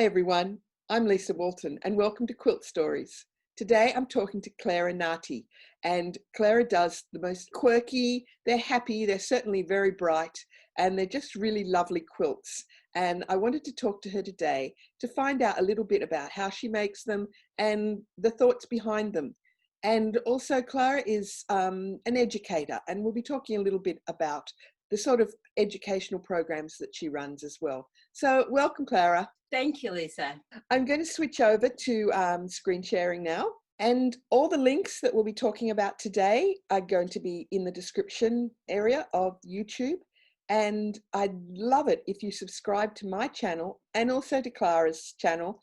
everyone, I'm Lisa Walton and welcome to Quilt Stories. Today I'm talking to Clara Nartey, and Clara does the most quirky, they're happy, they're certainly very bright, and they're just really lovely quilts. And I wanted to talk to her today to find out a little bit about how she makes them and the thoughts behind them. And also Clara is an educator, and we'll be talking a little bit about the sort of educational programs that she runs as well. So welcome, Clara. Thank you, Lisa. I'm going to switch over to screen sharing now. And all the links that we'll be talking about today are going to be in the description area of YouTube. And I'd love it if you subscribe to my channel and also to Clara's channel,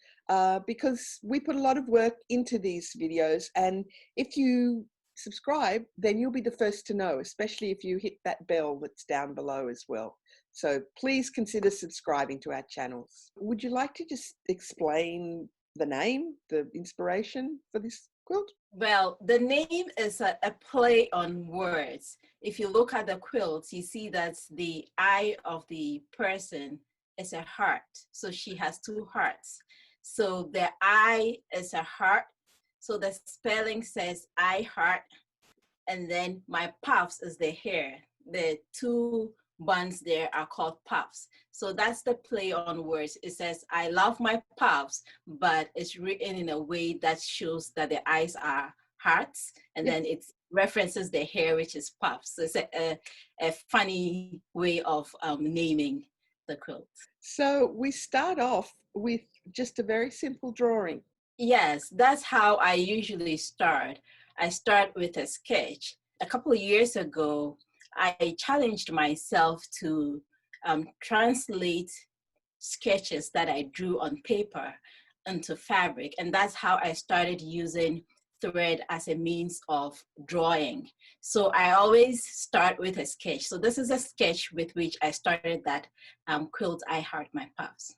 because we put a lot of work into these videos. And if you subscribe, then you'll be the first to know, especially if you hit that bell that's down below as well. So please consider subscribing to our channels. Would you like to just explain the name, the inspiration for this quilt? Well, the name is a play on words. If you look at the quilts, you see that the eye of the person is a heart. So she has two hearts. So the eye is a heart. So the spelling says I heart, and then my puffs is the hair. The two buns there are called puffs. So that's the play on words. It says I love my puffs, but it's written in a way that shows that the eyes are hearts, and then it references the hair, which is puffs. So it's a funny way of naming the quilt. So we start off with just a very simple drawing. Yes, that's how I usually start. I start with a sketch. A couple of years ago, I challenged myself to translate sketches that I drew on paper into fabric. And that's how I started using thread as a means of drawing. So I always start with a sketch. So this is a sketch with which I started that quilt, I Heart My Puffs.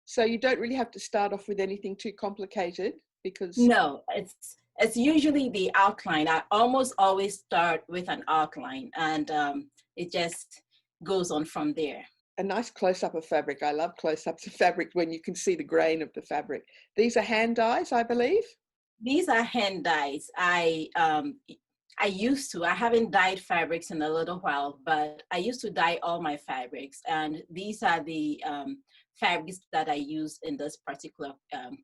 So you don't really have to start off with anything too complicated, because... No, it's usually the outline. I almost always start with an outline, and it just goes on from there. A nice close-up of fabric. I love close-ups of fabric when you can see the grain of the fabric. These are hand dyes, I believe? These are hand dyes. I haven't dyed fabrics in a little while, but I used to dye all my fabrics, and these are the fabrics that I use in this particular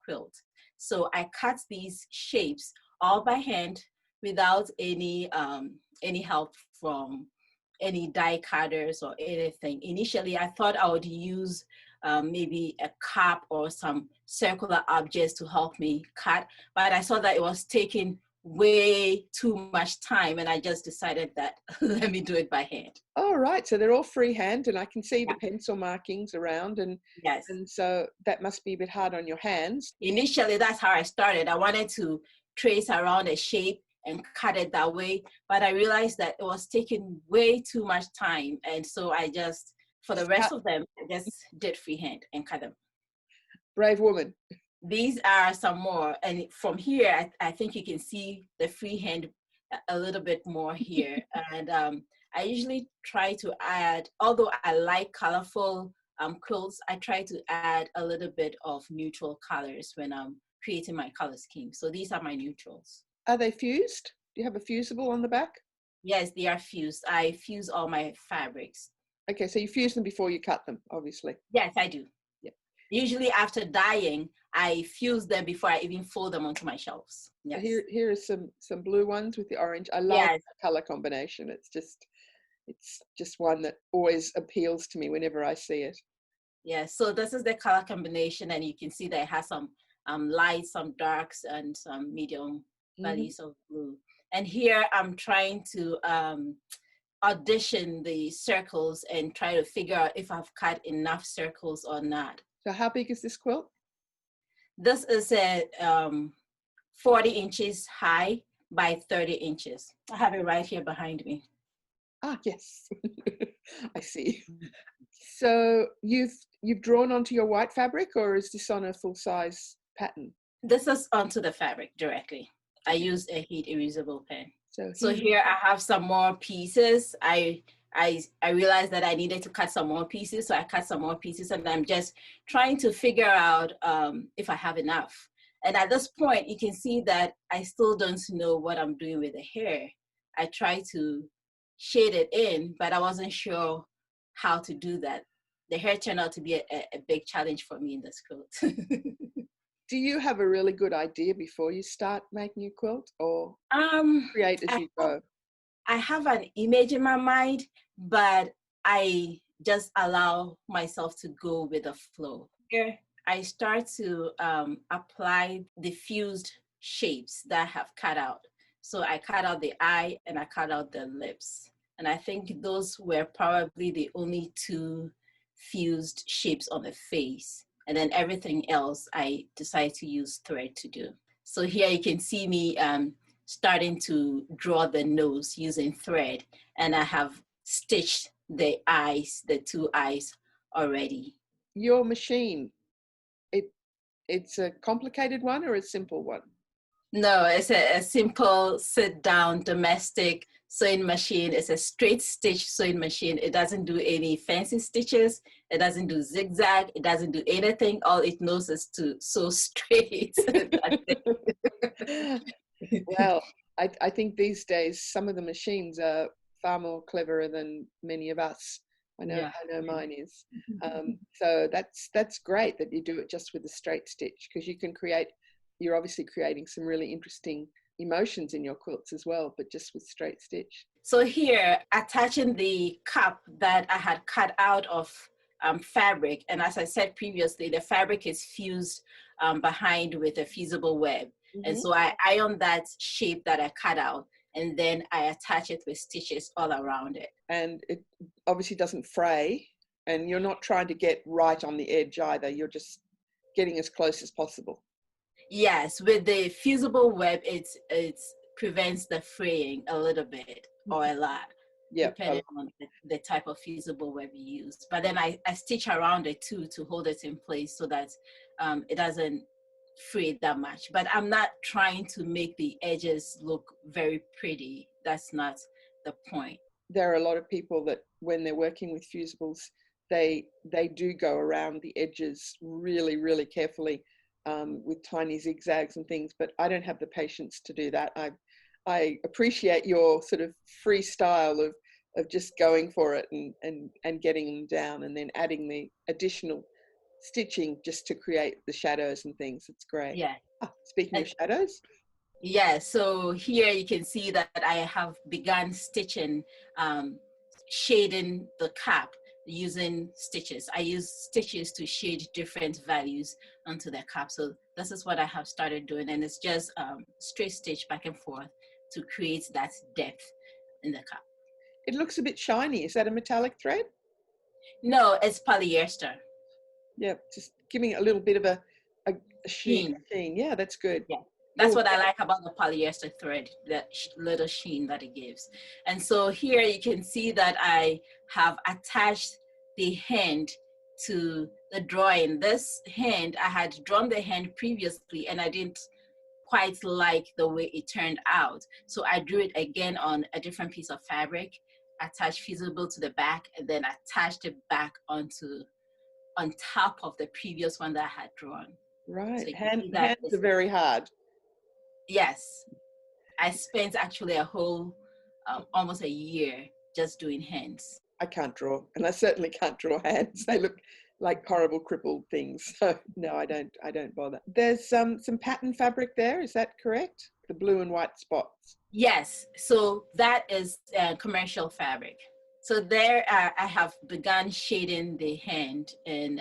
quilt. So I cut these shapes all by hand without any help from any die cutters or anything. Initially, I thought I would use maybe a cup or some circular objects to help me cut, but I saw that it was taking way too much time, and I just decided that let me do it by hand. Oh, right. So they're all freehand, and I can see the pencil markings around, and yes, and so that must be a bit hard on your hands. Initially, that's how I started. I wanted to trace around a shape and cut it that way, but I realized that it was taking way too much time, and so I just, for the rest of them, I just did freehand and cut them. Brave woman. These are some more, and from here I think you can see the freehand a little bit more here. And I usually try to add, although I like colorful quilts, I try to add a little bit of neutral colors when I'm creating my color scheme. So these are my neutrals. Are they fused? Do you have a fusible on the back? Yes, they are fused. I fuse all my fabrics. Okay, so you fuse them before you cut them, obviously. Yes, I do. Yeah. Usually after dyeing, I fuse them before I even fold them onto my shelves. Yes. So here are some blue ones with the orange. I love the color combination. It's just one that always appeals to me whenever I see it. Yeah, so this is the color combination, and you can see that it has some lights, some darks, and some medium values of blue. And here I'm trying to audition the circles and try to figure out if I've cut enough circles or not. So how big is this quilt? This is a 40 inches high by 30 inches. I have it right here behind me. Ah, yes. I see. So you've drawn onto your white fabric, or is this on a full-size pattern? This is onto the fabric directly. I use a heat erasable pen. So here I have some more pieces. I I realized that I needed to cut some more pieces. So I cut some more pieces, and I'm just trying to figure out if I have enough. And at this point, you can see that I still don't know what I'm doing with the hair. I try to shade it in, but I wasn't sure how to do that. The hair turned out to be a big challenge for me in this quilt. Do you have a really good idea before you start making a quilt, or create as you go? I have an image in my mind, but I just allow myself to go with the flow. Here, I start to apply the fused shapes that I have cut out. So I cut out the eye and I cut out the lips. And I think those were probably the only two fused shapes on the face. And then everything else, I decided to use thread to do. So here you can see me starting to draw the nose using thread, and I have stitched the eyes, the two eyes already. Your machine, it's a complicated one or a simple one? No, it's a simple sit-down domestic sewing machine. It's a straight stitch sewing machine. It doesn't do any fancy stitches. It doesn't do zigzag. It doesn't do anything. All it knows is to sew straight. Well, I think these days some of the machines are far more cleverer than many of us. I know mine is. So that's great that you do it just with a straight stitch, because you're obviously creating some really interesting emotions in your quilts as well, but just with straight stitch. So here, attaching the cup that I had cut out of fabric, and as I said previously, the fabric is fused behind with a fusible web. And so I iron that shape that I cut out, and then I attach it with stitches all around it. And it obviously doesn't fray, and you're not trying to get right on the edge either. You're just getting as close as possible. Yes, with the fusible web, it prevents the fraying a little bit or a lot, depending on the type of fusible web you use. But then I stitch around it too to hold it in place so that it doesn't fray that much. But I'm not trying to make the edges look very pretty. That's not the point. There are a lot of people that when they're working with fusibles, they do go around the edges really, really carefully with tiny zigzags and things, but I don't have the patience to do that. I appreciate your sort of freestyle of just going for it and getting them down, and then adding the additional stitching just to create the shadows and things. It's great. Yeah. Speaking of shadows. Yeah, so here you can see that I have begun stitching, shading the cap using stitches. I use stitches to shade different values onto the cap. So this is what I have started doing, and it's just straight stitch back and forth to create that depth in the cap. It looks a bit shiny. Is that a metallic thread? No, it's polyester. Yeah, just giving it a little bit of a sheen. Yeah, that's good. Yeah. That's what I like about the polyester thread, that little sheen that it gives. And so here you can see that I have attached the hand to the drawing. This hand, I had drawn the hand previously and I didn't quite like the way it turned out. So I drew it again on a different piece of fabric, attached fusible to the back, and then attached it back on top of the previous one that I had drawn. Right, So hands are very hard. Yes, I spent actually a whole, almost a year just doing hands. I can't draw, and I certainly can't draw hands. They look like horrible crippled things. So no, I don't bother. There's some pattern fabric there. Is that correct? The blue and white spots. Yes, so that is commercial fabric. So there I have begun shading the hand in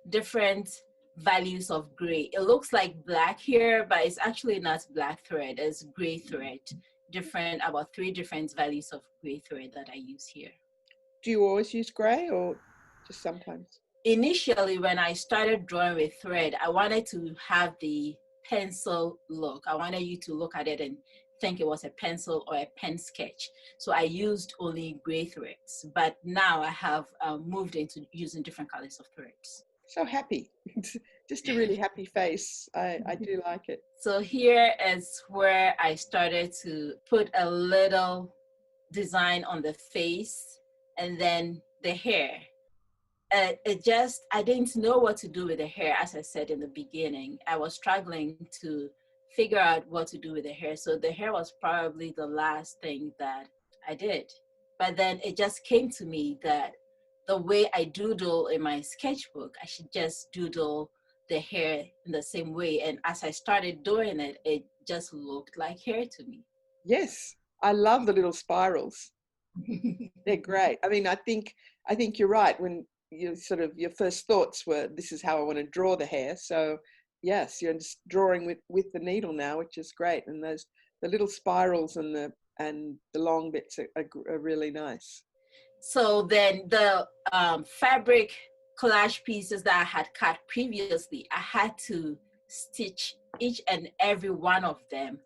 different values of gray. It looks like black here, but it's actually not black thread, it's gray thread. About 3 different values of gray thread that I use here. Do you always use gray or just sometimes? Initially, when I started drawing with thread, I wanted to have the pencil look. I wanted you to look at it and think it was a pencil or a pen sketch. So I used only gray threads, but now I have moved into using different colors of threads. So happy. Just a really happy face. I do like it. So here is where I started to put a little design on the face and then the hair. I didn't know what to do with the hair. As I said in the beginning, I was struggling to figure out what to do with the hair. So the hair was probably the last thing that I did. But then it just came to me that the way I doodle in my sketchbook, I should just doodle the hair in the same way. And as I started doing it, it just looked like hair to me. Yes, I love the little spirals. They're great. I mean, I think you're right. When you sort of, your first thoughts were, this is how I want to draw the hair. So yes, you're just drawing with the needle now, which is great. And the little spirals and the long bits are really nice. So then the fabric collage pieces that I had cut previously, I had to stitch each and every one of them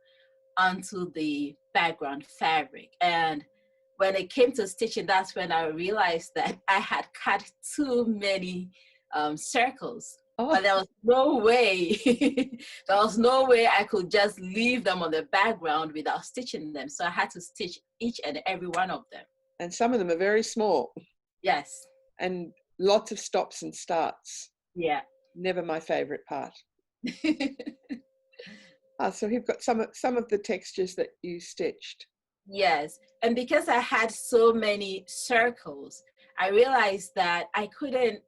onto the background fabric. And when it came to stitching, that's when I realized that I had cut too many circles. Oh. But there was no way, there was no way I could just leave them on the background without stitching them. So I had to stitch each and every one of them. And some of them are very small. Yes. And lots of stops and starts. Yeah. Never my favorite part. So you've got some of the textures that you stitched. Yes. And because I had so many circles, I realized that I couldn't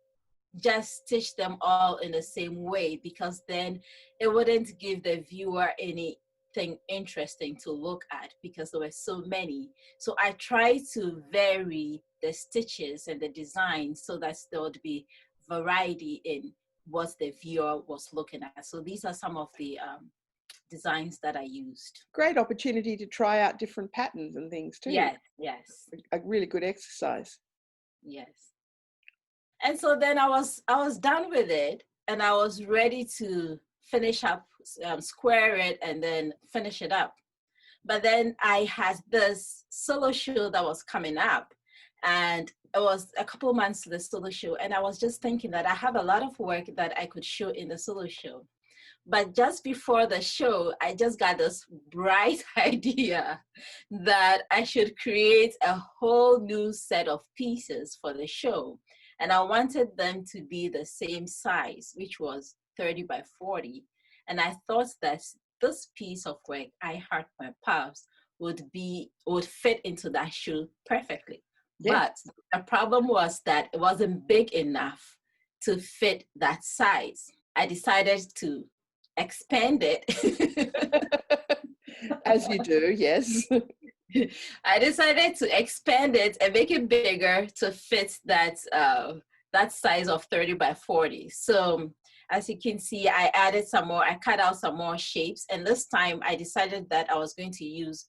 just stitch them all in the same way, because then it wouldn't give the viewer anything interesting to look at, because there were so many. So I tried to vary the stitches and the design so that there would be variety in what the viewer was looking at. So these are some of the designs that I used. Great opportunity to try out different patterns and things too. Yes, yes. A really good exercise. Yes. And so then I was done with it, and I was ready to finish up, square it, and then finish it up. But then I had this solo show that was coming up, and it was a couple months to the solo show, and I was just thinking that I have a lot of work that I could show in the solo show. But just before the show, I just got this bright idea that I should create a whole new set of pieces for the show. And I wanted them to be the same size, which was 30 by 40. And I thought that this piece of work, I Heart My Puffs, would fit into that shoe perfectly. Yes. But the problem was that it wasn't big enough to fit that size. I decided to expand it. As you do, yes. I decided to expand it and make it bigger to fit that size of 30 by 40. So as you can see, I added some more, I cut out some more shapes. And this time I decided that I was going to use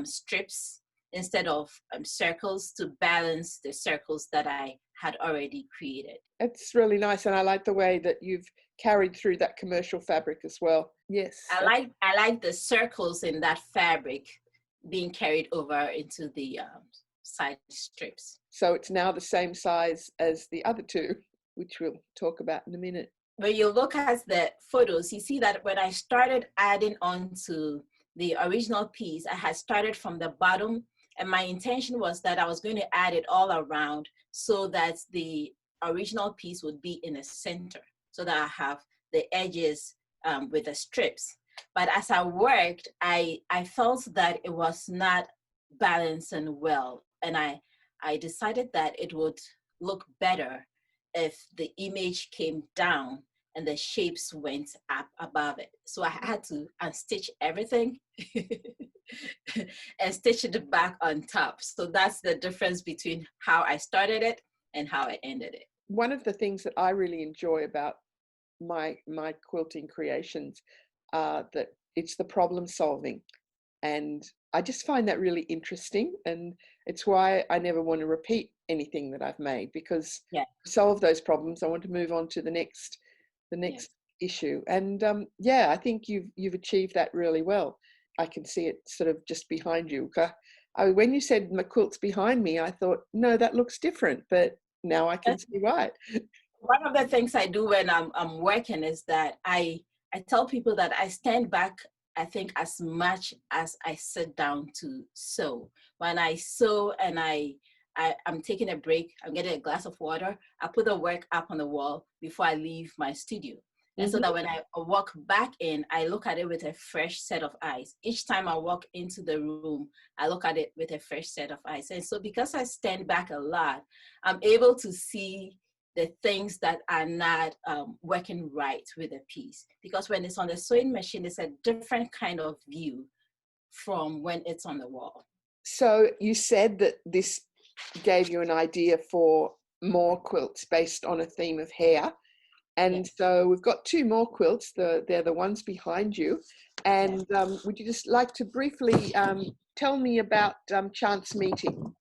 strips instead of circles to balance the circles that I had already created. It's really nice. And I like the way that you've carried through that commercial fabric as well. Yes. I like the circles in that fabric being carried over into the side strips. So it's now the same size as the other two, which we'll talk about in a minute. When you look at the photos, you see that when I started adding on to the original piece, I had started from the bottom, and my intention was that I was going to add it all around so that the original piece would be in the center, so that I have the edges with the strips. But as I worked, I felt that it was not balanced and well. And I decided that it would look better if the image came down and the shapes went up above it. So I had to unstitch everything and stitch it back on top. So that's the difference between how I started it and how I ended it. One of the things that I really enjoy about my quilting creations that it's the problem solving, and I just find that really interesting, and it's why I never want to repeat anything that I've made, because to solve those problems I want to move on to the next issue. And I think you've achieved that really well. I can see it sort of just behind you. When you said my quilt's behind me, I thought, no, that looks different, but now I can see why. One of the things I do when I'm working is that I tell people that I stand back, I think, as much as I sit down to sew. When I sew and I I'm taking a break, I'm getting a glass of water, I put the work up on the wall before I leave my studio. And so that when I walk back in, I look at it with a fresh set of eyes. Each time I walk into the room, I look at it with a fresh set of eyes. And so because I stand back a lot, I'm able to see the things that are not working right with a piece. Because when it's on the sewing machine, it's a different kind of view from when it's on the wall. So you said that this gave you an idea for more quilts based on a theme of hair. And so we've got 2 more quilts. They're the ones behind you. And would you just like to briefly tell me about Chance Meeting?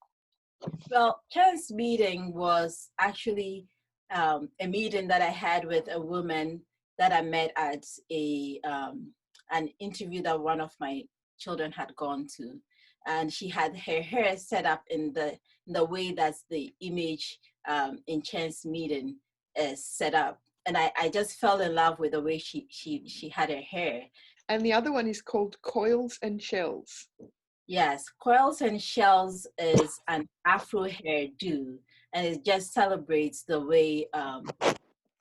Well, Chance Meeting was actually a meeting that I had with a woman that I met at an interview that one of my children had gone to. And she had her hair set up in the way that's the image in Chance Meeting is set up. And I just fell in love with the way she had her hair. And the other one is called Coils and Chills. Yes, Coils and Chills is an Afro hairdo, and it just celebrates the way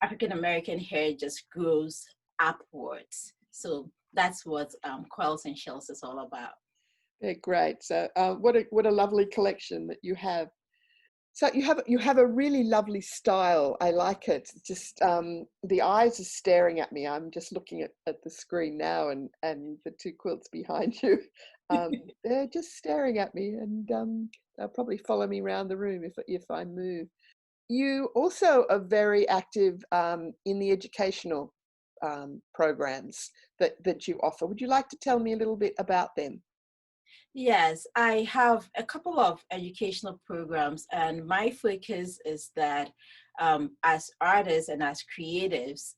African American hair just grows upwards. So that's what Coils and Chills is all about. They're great. So what a lovely collection that you have. So you have a really lovely style. I like it. Just the eyes are staring at me. I'm just looking at the screen now, and the 2 quilts behind you. They're just staring at me, and they'll probably follow me around the room if I move. You also are very active in the educational programs that you offer. Would you like to tell me a little bit about them? Yes, I have a couple of educational programs, and my focus is that as artists and as creatives,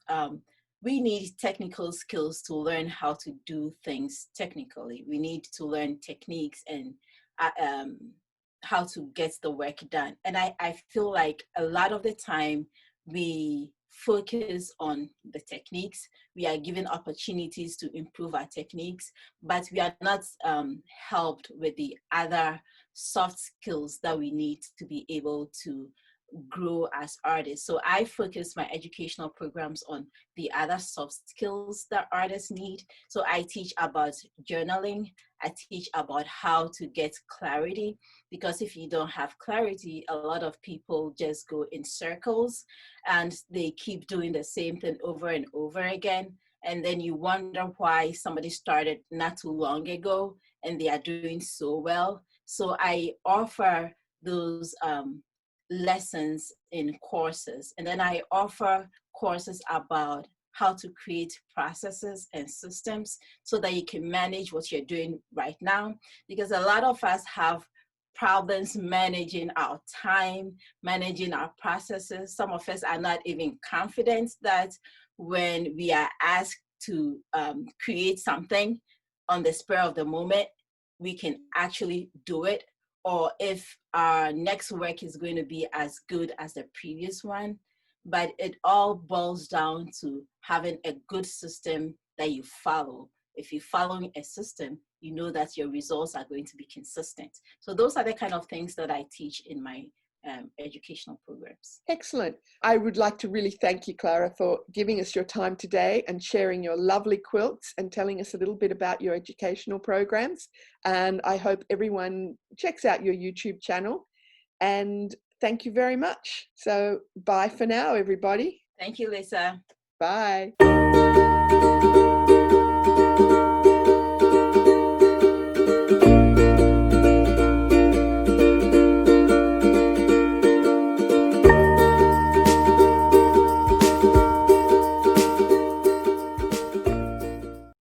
we need technical skills to learn how to do things technically. We need to learn techniques and how to get the work done. And I feel like a lot of the time we focus on the techniques. We are given opportunities to improve our techniques, but we are not helped with the other soft skills that we need to be able to grow as artists. So I focus my educational programs on the other soft skills that artists need. So I teach about journaling. I teach about how to get clarity, because if you don't have clarity, a lot of people just go in circles and they keep doing the same thing over and over again. And then you wonder why somebody started not too long ago and they are doing so well. So I offer those lessons in courses. And then I offer courses about how to create processes and systems so that you can manage what you're doing right now. Because a lot of us have problems managing our time, managing our processes. Some of us are not even confident that when we are asked to create something on the spur of the moment, we can actually do it, or if our next work is going to be as good as the previous one. But it all boils down to having a good system that you follow. If you're following a system, you know that your results are going to be consistent. So those are the kind of things that I teach in my educational programs. Excellent. I would like to really thank you, Clara, for giving us your time today and sharing your lovely quilts and telling us a little bit about your educational programs. And I hope everyone checks out your YouTube channel. And thank you very much. So bye for now, everybody. Thank you, Lisa. Bye.